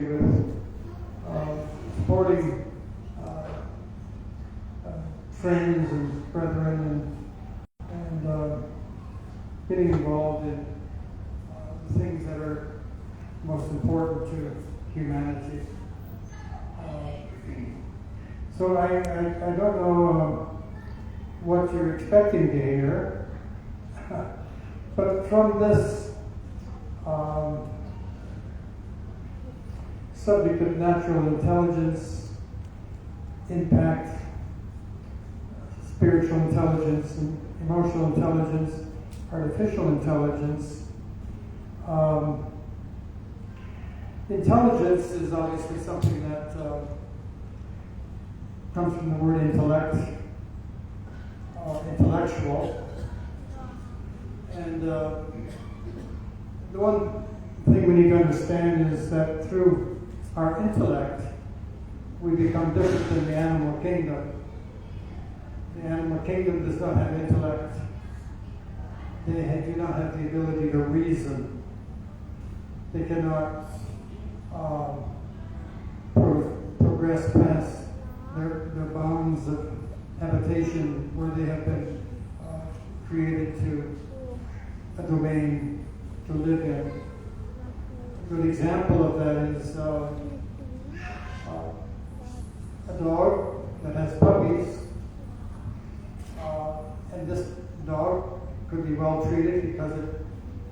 with supporting friends and brethren and getting involved in the things that are most important to humanity. So I don't know what you're expecting to hear, but from this subject of natural intelligence, impact, spiritual intelligence, and emotional intelligence, artificial intelligence. Intelligence is obviously something that comes from the word intellect, intellectual. And the one thing we need to understand is that through our intellect, we become different than the animal kingdom. The animal kingdom does not have intellect. They do not have the ability to reason. They cannot progress past their bounds of habitation where they have been created to a domain to live in. A good example of that is a dog that has puppies, and this dog could be well treated because it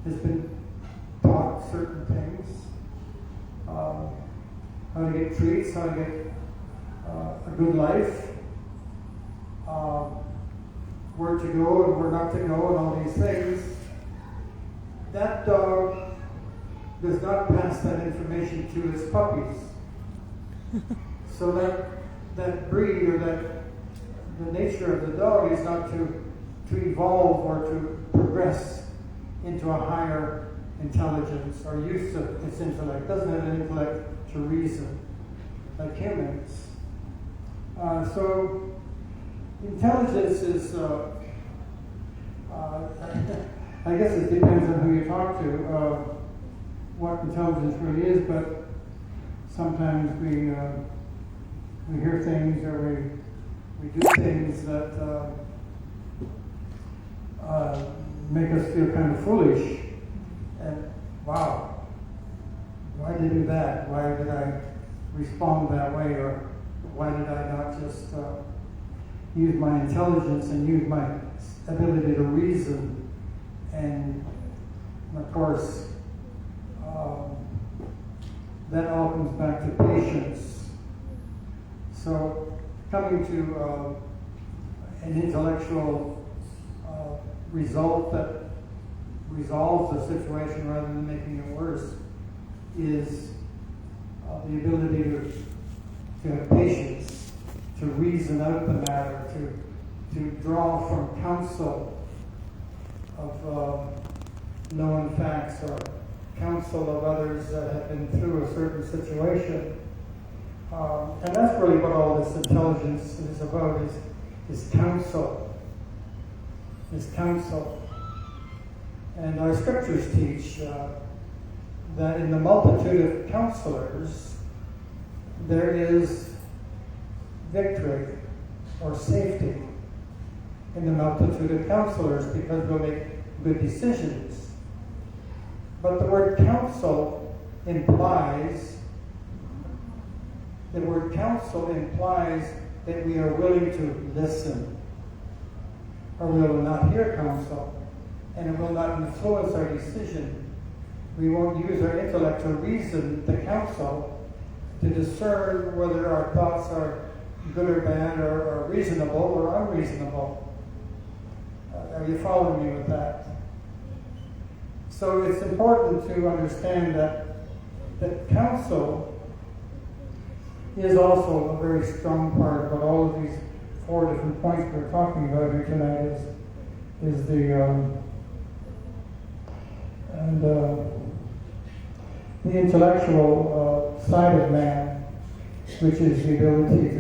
has been taught certain things, how to get treats, how to get a good life, where to go and where not to go, and all these things. That dog does not pass that information to its puppies. So that breed, or the nature of the dog is not to evolve or to progress into a higher intelligence or use of its intellect. It doesn't have an intellect to reason like humans. So intelligence is, I guess it depends on who you talk to, what intelligence really is, but sometimes we hear things or we do things that make us feel kind of foolish. And wow, why did I do that? Why did I respond that way? Or why did I not just use my intelligence and use my ability to reason? And of course, that all comes back to patience. So coming to an intellectual result that resolves the situation rather than making it worse is the ability to have patience, to reason out the matter, to draw from counsel of known facts or counsel of others that have been through a certain situation. And that's really what all this intelligence is about, is counsel. Is counsel. And our scriptures teach that in the multitude of counselors, there is victory or safety in the multitude of counselors, because they'll make good decisions. But the word counsel implies that we are willing to listen, or we will not hear counsel, and it will not influence our decision. We won't use our intellect to reason the counsel to discern whether our thoughts are good or bad, or reasonable or unreasonable. Are you following me with that? So it's important to understand that counsel is also a very strong part of all of these four different points we're talking about here tonight. Is the intellectual side of man, which is the ability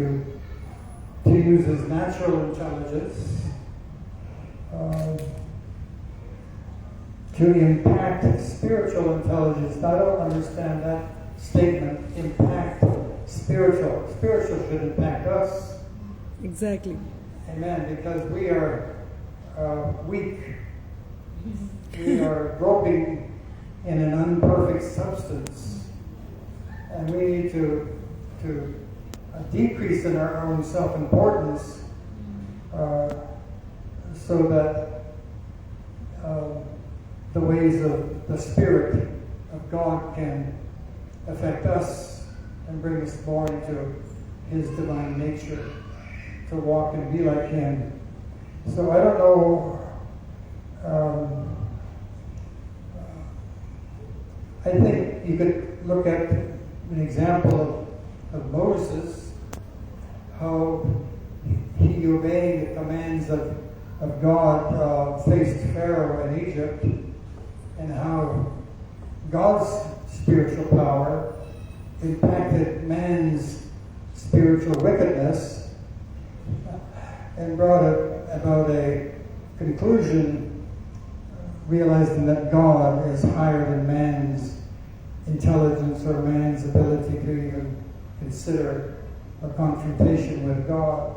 to use his natural intelligence to impact spiritual intelligence. I don't understand that statement, impact spiritual. Spiritual should impact us. Exactly. Amen. Because we are weak. We are groping in an unperfect substance. And we need to decrease in our own self-importance so that the ways of the Spirit of God can affect us and bring us more into His divine nature, to walk and be like Him. So I don't know, I think you could look at an example of Moses, how he obeying the commands of God faced Pharaoh in Egypt, and how God's spiritual power impacted man's spiritual wickedness and brought about a conclusion, realizing that God is higher than man's intelligence or man's ability to even consider a confrontation with God.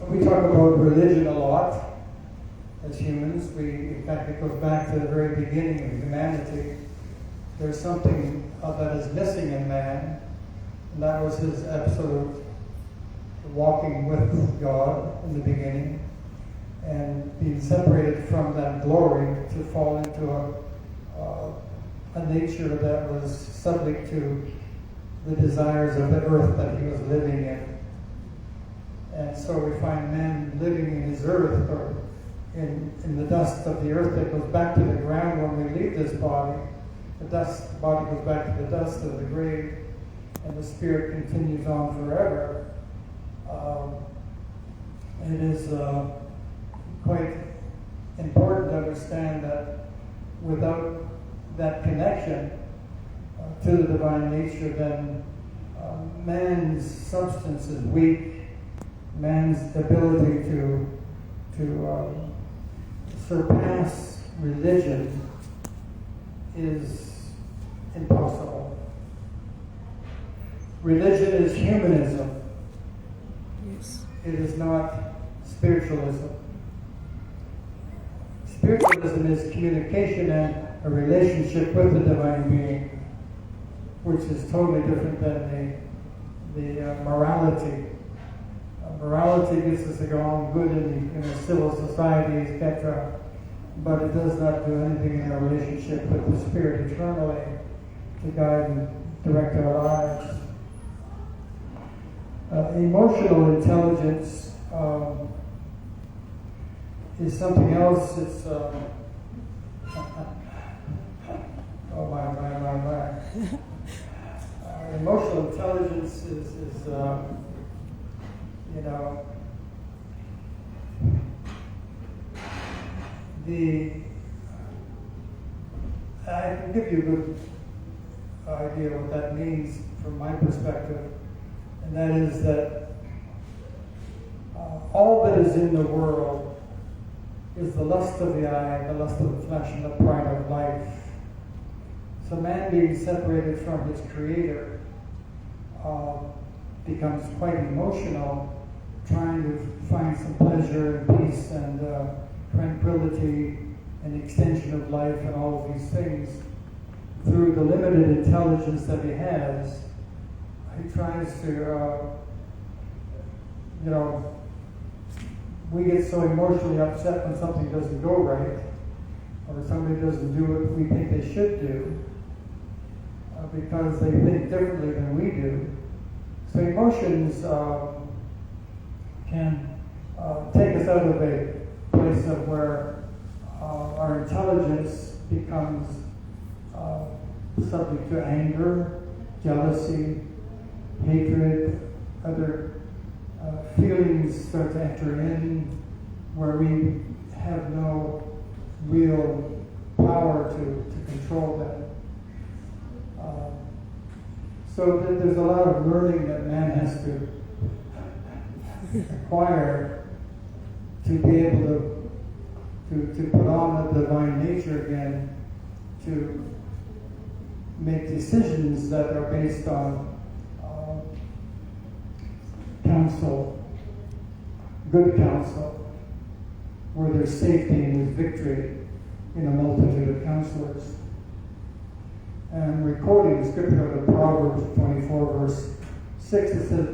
We talk about religion a lot as humans. In fact, it goes back to the very beginning of humanity. There's something that is missing in man, and that was his absolute walking with God in the beginning, and being separated from that glory to fall into a nature that was subject to the desires of the earth that he was living in. And so we find man living in his earth, or in the dust of the earth that goes back to the ground when we leave this body. The body goes back to the dust of the grave, and the spirit continues on forever. It is quite important to understand that without that connection to the divine nature, then man's substance is weak. Man's ability to surpass religion is impossible. Religion is humanism. Yes. It is not spiritualism. Spiritualism is communication and a relationship with the divine being, which is totally different than the morality. Morality gives us a on good in a civil society, etc., but it does not do anything in our relationship with the Spirit eternally to guide and direct our lives. Emotional intelligence is something else. It's oh my. Emotional intelligence is I can give you a good idea what that means from my perspective, and that is that all that is in the world is the lust of the eye, the lust of the flesh, and the pride of life. So man, being separated from his Creator, becomes quite emotional, trying to find some pleasure and peace and tranquility and extension of life and all of these things through the limited intelligence that he has. He tries to, we get so emotionally upset when something doesn't go right, or somebody doesn't do what we think they should do, because they think differently than we do. So emotions can take us out of a place of where our intelligence becomes subject to anger, jealousy, hatred, other feelings start to enter in where we have no real power to control them. So there's a lot of learning that man has to acquire to be able to to put on the divine nature again, to make decisions that are based on counsel, good counsel, where there's safety and there's victory in a multitude of counselors. And we're quoting the scripture out of Proverbs 24, verse 6, it says,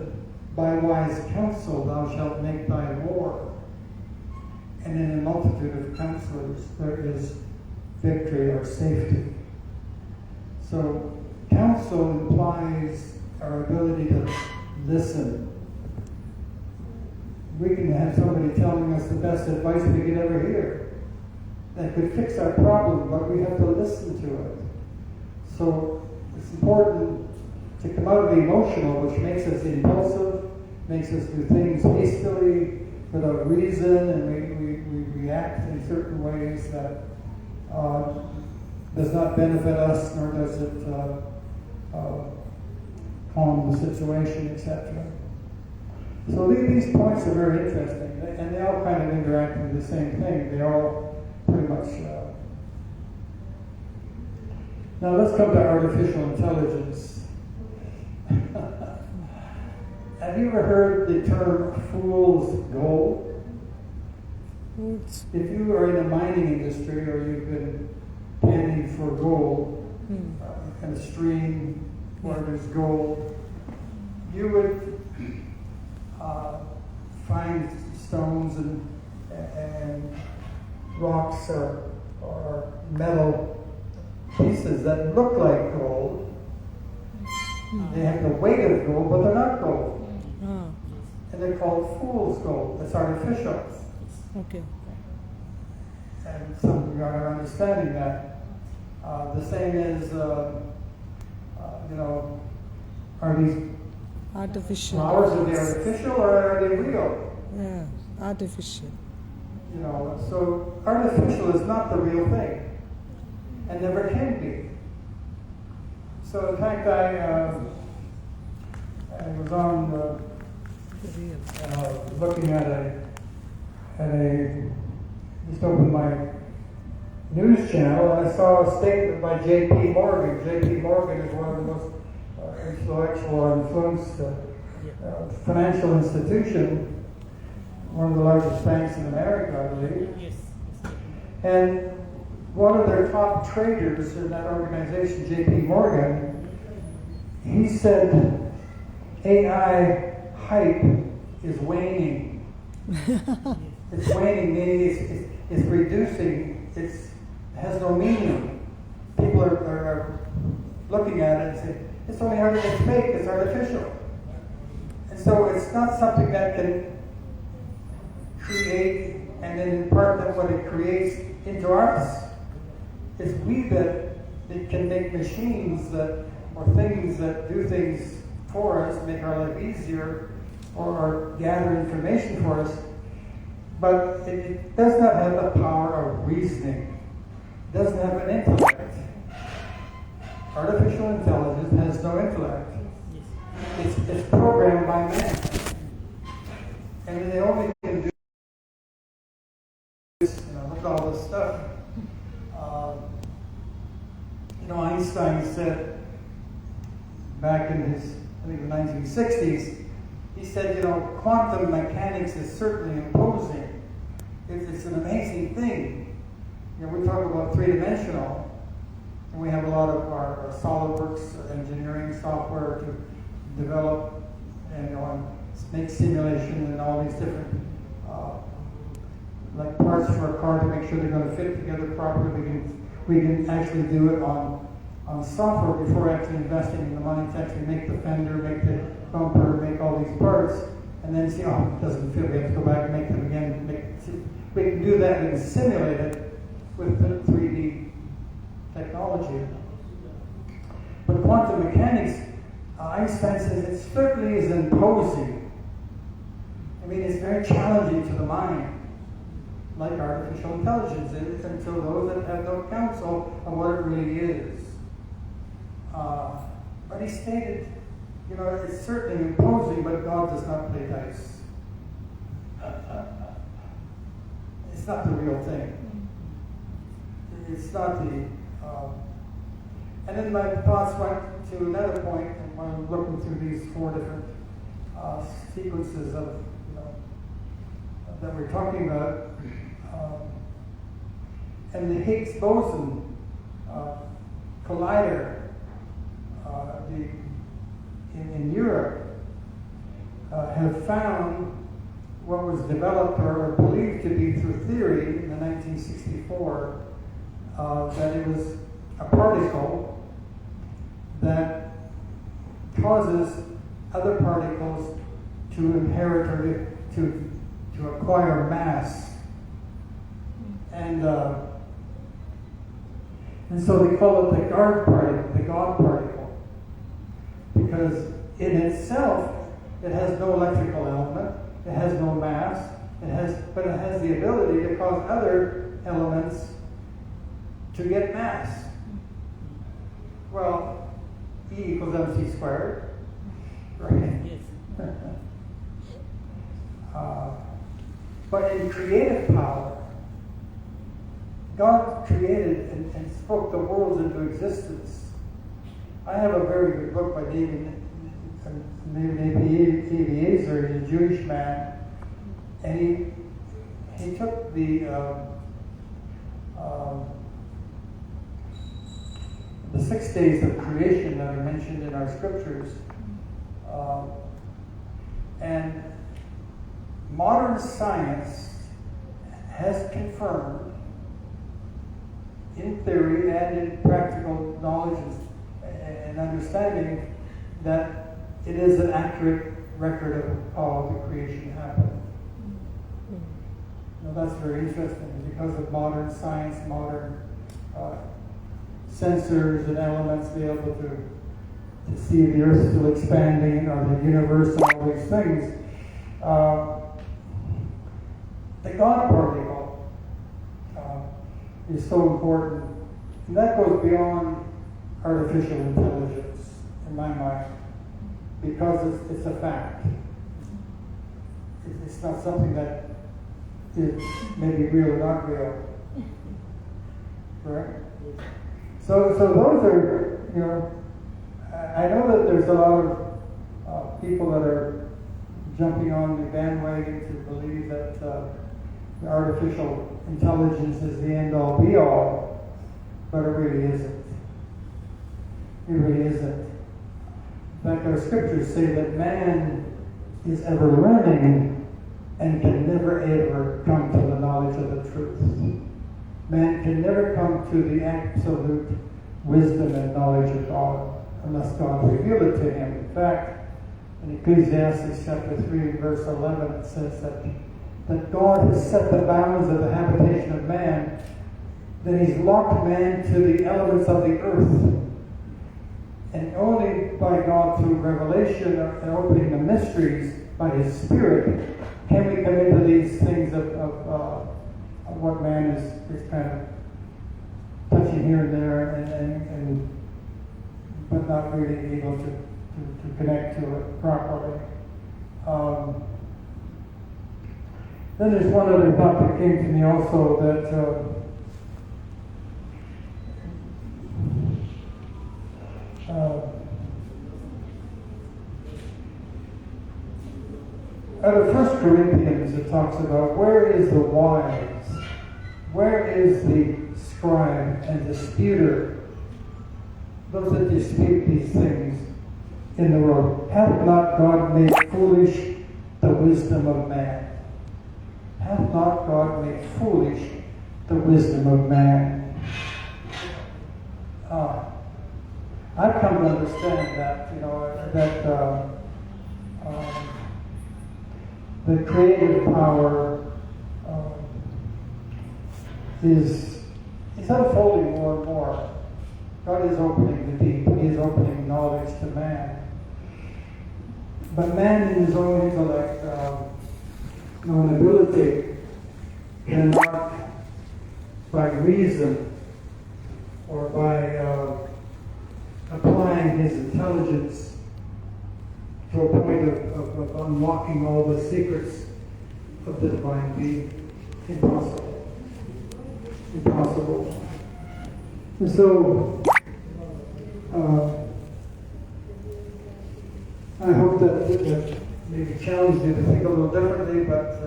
by wise counsel thou shalt make thy war. And in a multitude of counselors there is victory or safety. So counsel implies our ability to listen. We can have somebody telling us the best advice we could ever hear that could fix our problem, but we have to listen to it. So it's important to come out of the emotional, which makes us impulsive, makes us do things hastily without reason, and we react in certain ways that does not benefit us, nor does it calm the situation, etc. So these points are very interesting, and they all kind of interact with the same thing. They all pretty much. Now let's come to artificial intelligence. Have you ever heard the term fool's gold? If you are in the mining industry or you've been panning for gold, in a stream where there's gold, you would find stones and rocks or metal pieces that look like gold. They have the weight of gold, but they're not gold. And they're called fool's gold. It's artificial. Okay. And some of you are understanding that. The same is, are these Artificial. flowers, are they artificial or are they real? Yeah, artificial. So artificial is not the real thing, and never can be. So in fact, I was on looking at just opened my news channel, and I saw a statement by J.P. Morgan. J.P. Morgan is one of the most influential or influenced financial institution, one of the largest banks in America, I believe. Yes. And one of their top traders in that organization, J.P. Morgan, he said AI hype is waning. It's waning, meaning it's reducing, it has no meaning. People are looking at it and saying, it's fake, it's artificial. And so it's not something that can create and then impart that what it creates into us. It's we that can make machines or things that do things for us, make our life easier, or gather information for us. But it does not have the power of reasoning. It doesn't have an intellect. Artificial intelligence has no intellect. It's programmed by man. And they only can do this, look at all this stuff. Einstein said back in his, I think, the 1960s, he said, quantum mechanics is certainly imposing. It's an amazing thing. We talk about three-dimensional, and we have a lot of our SolidWorks engineering software to develop and make simulation and all these different like parts for a car to make sure they're going to fit together properly. We can actually do it on software before actually investing in the money to actually make the fender, make the bumper, make all these parts, and then see, it doesn't fit. We have to go back and make them again. We can do that. We can simulate it with the 3D technology. But quantum mechanics, Einstein says it certainly is imposing. I mean, it's very challenging to the mind, like artificial intelligence is, until those that have no counsel of what it really is. But he stated, it's certainly imposing, but God does not play dice. It's not the real thing. it's not the. And then my thoughts went to another point, and when I'm looking through these four different sequences of, that we're talking about, and the Higgs boson collider in Europe have found what was developed or believed to be through theory in the 1964 that it was a particle that causes other particles to inherit or to acquire mass. And so they call it the God particle, because in itself it has no electrical element, it has no mass, but it has the ability to cause other elements to get mass. Well, E equals mc squared, right? Yes. But in creative power, God created and spoke the worlds into existence. I have a very good book by David Azer, he's a Jewish man, and he took the 6 days of creation that are mentioned in our scriptures, and modern science has confirmed, in theory and in practical knowledge and understanding, that it is an accurate record of how the creation happened. Now that's very interesting because of modern science, modern sensors and elements be able to see the earth still expanding or the universe and all these things. The God particle is so important, and that goes beyond artificial intelligence in my mind, because it's a fact. It's not something that is maybe real or not real. Correct? So those are, I know that there's a lot of people that are jumping on the bandwagon to believe that artificial intelligence is the end-all be-all, but it really isn't. It really isn't. In fact, our scriptures say that man is ever learning and can never ever come to the knowledge of the truth. Man can never come to the absolute wisdom and knowledge of God unless God revealed it to him. In fact, in Ecclesiastes chapter 3, verse 11, it says that God has set the bounds of the habitation of man, that he's locked man to the elements of the earth. And only by God, through revelation and opening the mysteries by his Spirit, can we come into these things of what man is kind of touching here and there, and but not really able to connect to it properly. Then there's one other thought that came to me also, that out of 1 Corinthians, it talks about where is the wise, where is the scribe and disputer, those that dispute these things in the world. Hath not God made foolish the wisdom of man? Hath not God made foolish the wisdom of man? I've come to understand that, the creative power is unfolding more and more. God is opening the deep. He is opening knowledge to man. But man in his own intellect, own ability, cannot, by reason or by applying his intelligence to a point of unlocking all the secrets of the divine being. Impossible. Impossible. And so, I hope that maybe challenged you to think a little differently, but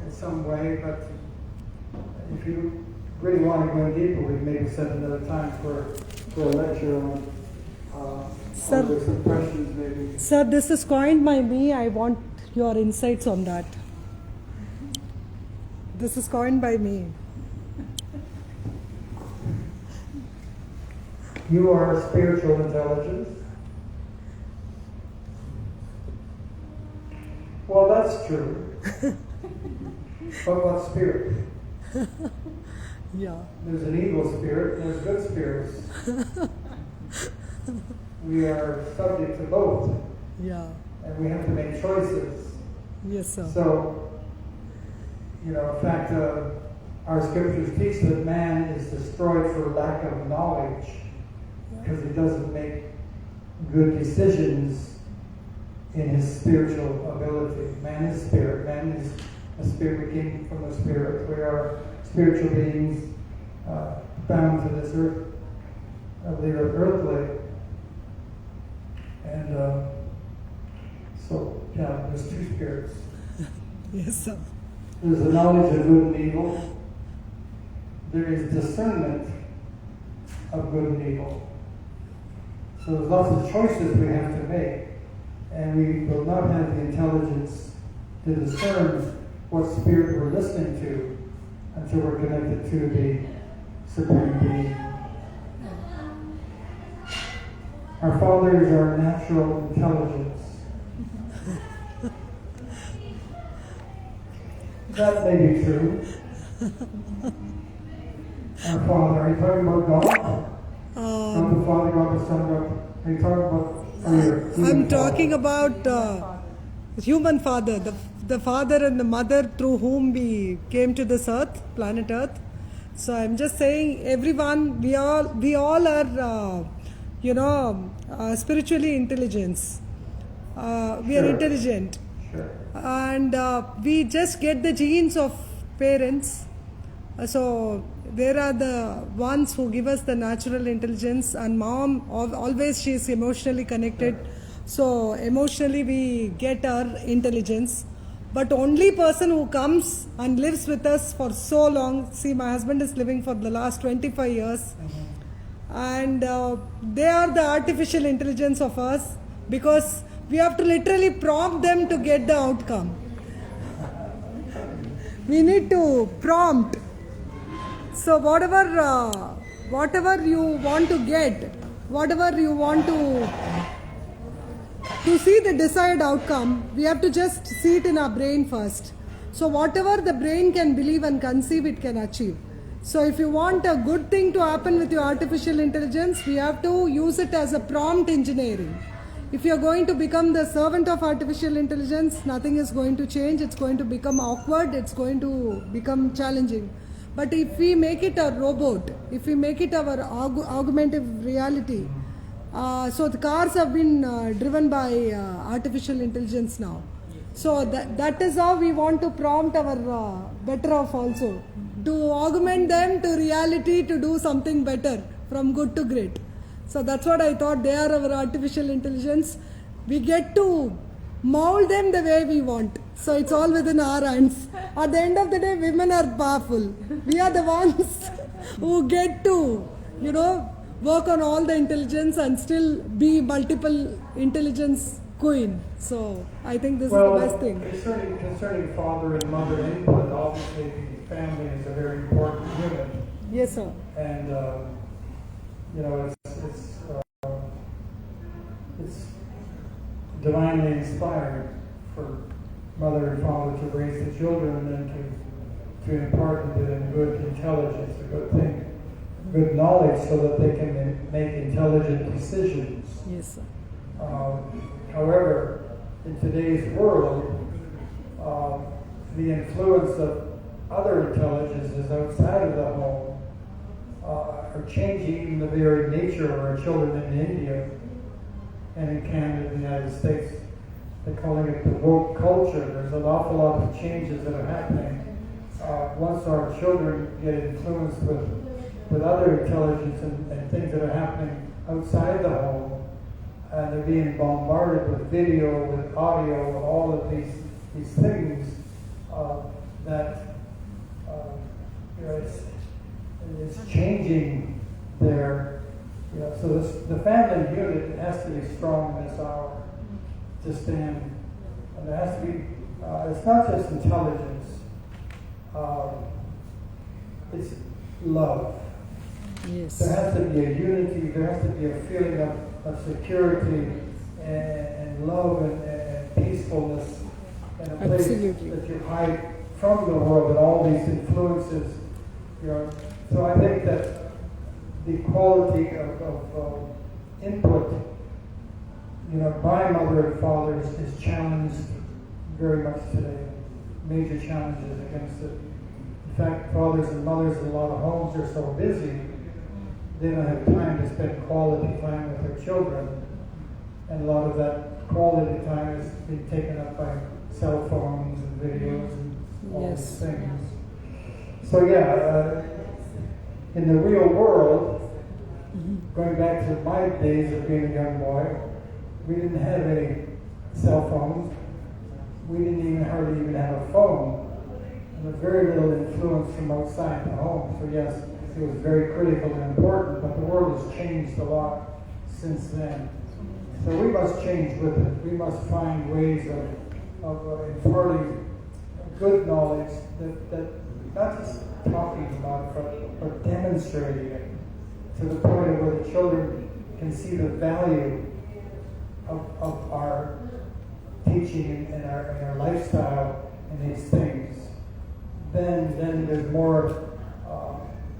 in some way. But if you really want to go in deeper, we maybe set another time for a lecture on Sir, there's some questions maybe. sir, this is coined by me. I want your insights on that. This is coined by me. You are spiritual intelligence. Well, that's true. But what spirit? Yeah. There's an evil spirit, and there's good spirits. We are subject to both, Yeah. and we have to make choices. Yes, sir. So, in fact, our scriptures teach that man is destroyed for lack of knowledge, because he doesn't make good decisions in his spiritual ability. Man is spirit. Man is a spirit. We came from the spirit. We are spiritual beings bound to this earth, the earthly. And so, yeah, there's two spirits. Yes, sir. There's the knowledge of good and evil. There is discernment of good and evil. So there's lots of choices we have to make, and we will not have the intelligence to discern what spirit we're listening to until we're connected to the Supreme Being. Our Father is our natural intelligence. That may be true. Our Father, are you talking about God? God the Father, God the Son, God. Are you talking about? I'm talking about human father, the father and the mother through whom we came to this earth, planet Earth. So I'm just saying, everyone, we all are, spiritually intelligent. We are intelligent. Sure. And we just get the genes of parents. So there are the ones who give us the natural intelligence, and mom always she is emotionally connected. So emotionally we get our intelligence. But only person who comes and lives with us for so long, see, my husband is living for the last 25 years, and they are the artificial intelligence of us, because we have to literally prompt them to get the outcome. We need to prompt. So whatever you want to get, whatever you want to see the desired outcome, we have to just see it in our brain first. So whatever the brain can believe and conceive, it can achieve. So if you want a good thing to happen with your artificial intelligence, we have to use it as a prompt engineering. If you are going to become the servant of artificial intelligence, nothing is going to change. It's going to become awkward. It's going to become challenging. But if we make it a robot, if we make it our augmented reality, so the cars have been driven by artificial intelligence now. So that is how we want to prompt our better off also, to augment them to reality, to do something better, from good to great. So that's what I thought. They are our artificial intelligence. We get to mold them the way we want. So it's all within our hands. At the end of the day, women are powerful. We are the ones who get to, work on all the intelligence and still be multiple intelligence queen. So I think this is the best thing. Concerning father and mother input, obviously the family is a very important unit. Yes, sir. And it's divinely inspired for mother and father to raise the children and then to impart into them good intelligence, a good thing, good knowledge, so that they can make intelligent decisions. Yes, sir. However, in today's world, the influence of other intelligences outside of the home are changing even the very nature of our children in India and in Canada and the United States. They're calling it the woke culture. There's an awful lot of changes that are happening. Once our children get influenced with with other intelligence and things that are happening outside the home, and they're being bombarded with video, with audio, with all of these things that it's changing their, so the family unit has to be strong in this hour to stand. And there has to be, it's not just intelligence, it's love. Yes. There has to be a unity, there has to be a feeling of security and love and peacefulness in a place Absolutely. that you hide from the world and all these influences. So I think that the quality of input, by mother and fathers is challenged very much today. Major challenges against it. In fact, fathers and mothers in a lot of homes are so busy, they don't have time to spend quality time with their children. And a lot of that quality time is being taken up by cell phones and videos and all these things. So in the real world, going back to my days of being a young boy, we didn't have any cell phones. We didn't hardly even have a phone. There was very little influence from outside the home. So yes, it was very critical and important, but the world has changed a lot since then. So we must change with it. We must find ways of imparting good knowledge that not just talking about it, but demonstrating it to the point where the children can see the value of our teaching and our lifestyle and these things. Then there's more.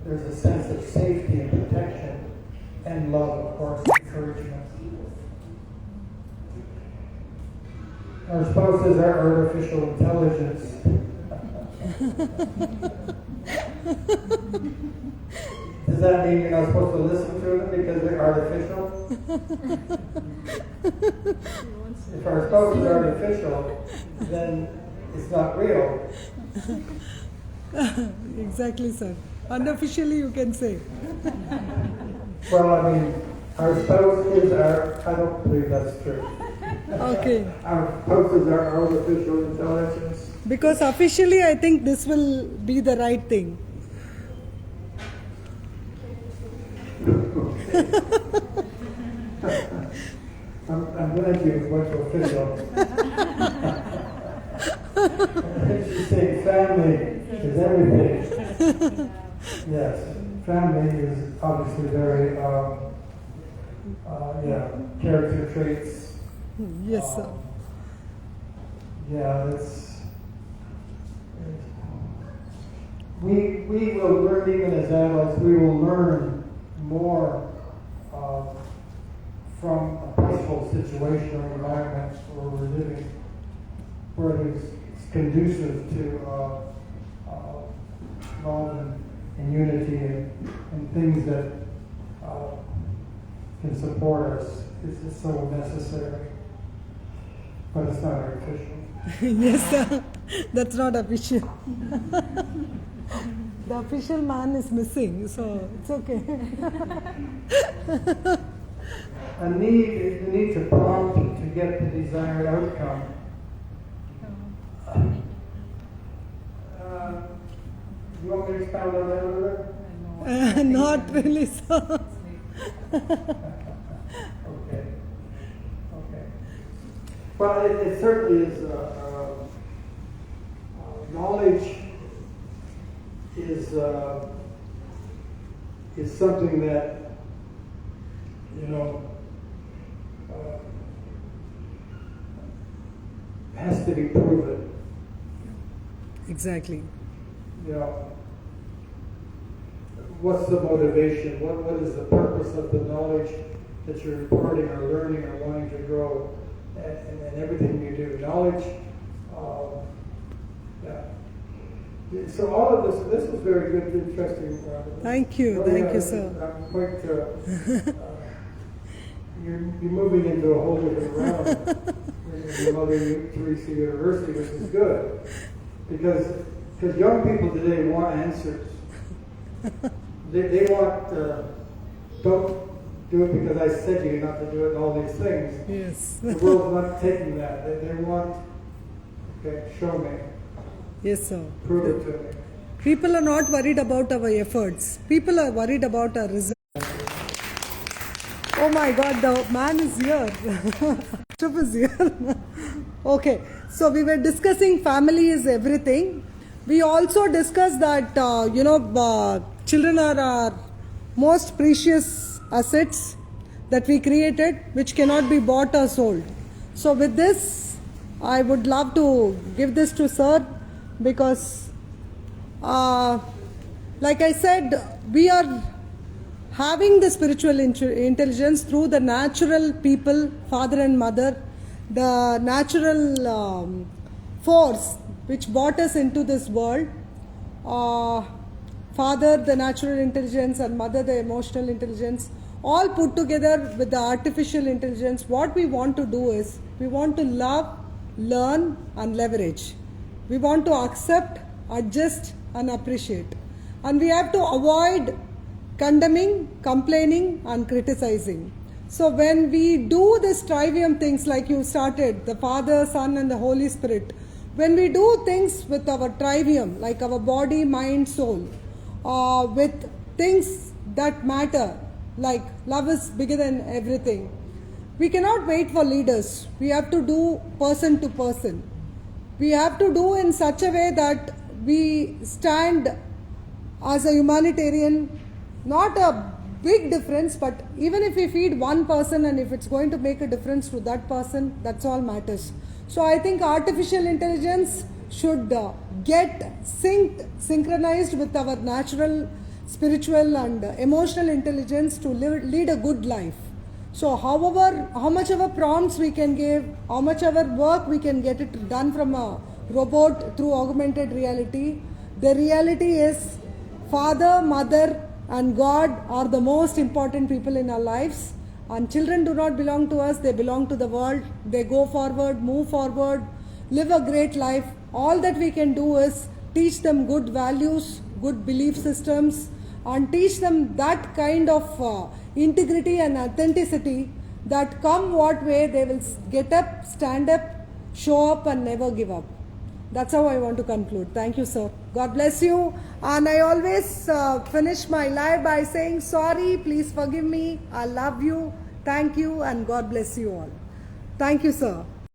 There's a sense of safety and protection, and love, of course, encouragement. Our spouses are artificial intelligence. Does that mean you're not supposed to listen to them because they're artificial? If our spouse is artificial, then it's not real. Exactly, sir. Unofficially, you can say. Well, I mean, our spouses are, I don't believe that's true. Okay. Our spouses are artificial intelligence. Because officially, I think this will be the right thing. I'm glad you went to official. She's saying family is everything. Yes, family is obviously very, character traits. Yes, sir. We will learn, even as adults, we will learn more from a peaceful situation or environment where we're living, where it's conducive to love and unity and things that can support us. It's so necessary. But it's not artificial. Yes, sir. That's not official. The official man is missing, so it's okay. The need to prompt to get the desired outcome. You want me to expound on that a little bit? Not really, sir. Okay. Well, it certainly is. Knowledge is something that has to be proven. Exactly. What's the motivation? What is the purpose of the knowledge that you're imparting or learning or wanting to grow, and everything you do? Knowledge. So all of this was very good, interesting. Thank you, sir. I'm quite. You're moving into a whole different realm in Mother Teresa University, which is good, because young people today want answers. They want, don't do it because I said you not to do it and all these things. Yes. The world's not taking that. They want, okay, show me, Yes, sir. prove it to me. People are not worried about our efforts. People are worried about our results. Oh my God, the man is here. Trip is here. Okay, so we were discussing family is everything. We also discussed that, children are our most precious assets that we created, which cannot be bought or sold. So with this, I would love to give this to Sir, because like I said, we are having the spiritual intelligence through the natural people, father and mother, the natural force which brought us into this world. Father, the natural intelligence, and mother, the emotional intelligence, all put together with the artificial intelligence. What we want to do is, we want to love, learn and leverage. We want to accept, adjust and appreciate. And we have to avoid condemning, complaining and criticizing. So when we do this trivium things like you started, the Father, Son and the Holy Spirit, when we do things with our trivium, like our body, mind, soul, with things that matter, like love is bigger than everything, we cannot wait for leaders. We have to do person to person. We have to do in such a way that we stand as a humanitarian, not a big difference, but even if we feed one person and if it's going to make a difference to that person, that's all matters. So I think artificial intelligence should get synchronized with our natural, spiritual and emotional intelligence to lead a good life. So how much of a prompts we can give, how much of our work we can get it done from a robot through augmented reality, the reality is Father, Mother and God are the most important people in our lives. And children do not belong to us, they belong to the world. They go forward, move forward, live a great life. All that we can do is teach them good values, good belief systems, and teach them that kind of integrity and authenticity that come what way, they will get up, stand up, show up and never give up. That's how I want to conclude. Thank you, sir. God bless you. And I always finish my life by saying sorry, please forgive me, I love you, thank you and God bless you all. Thank you, sir.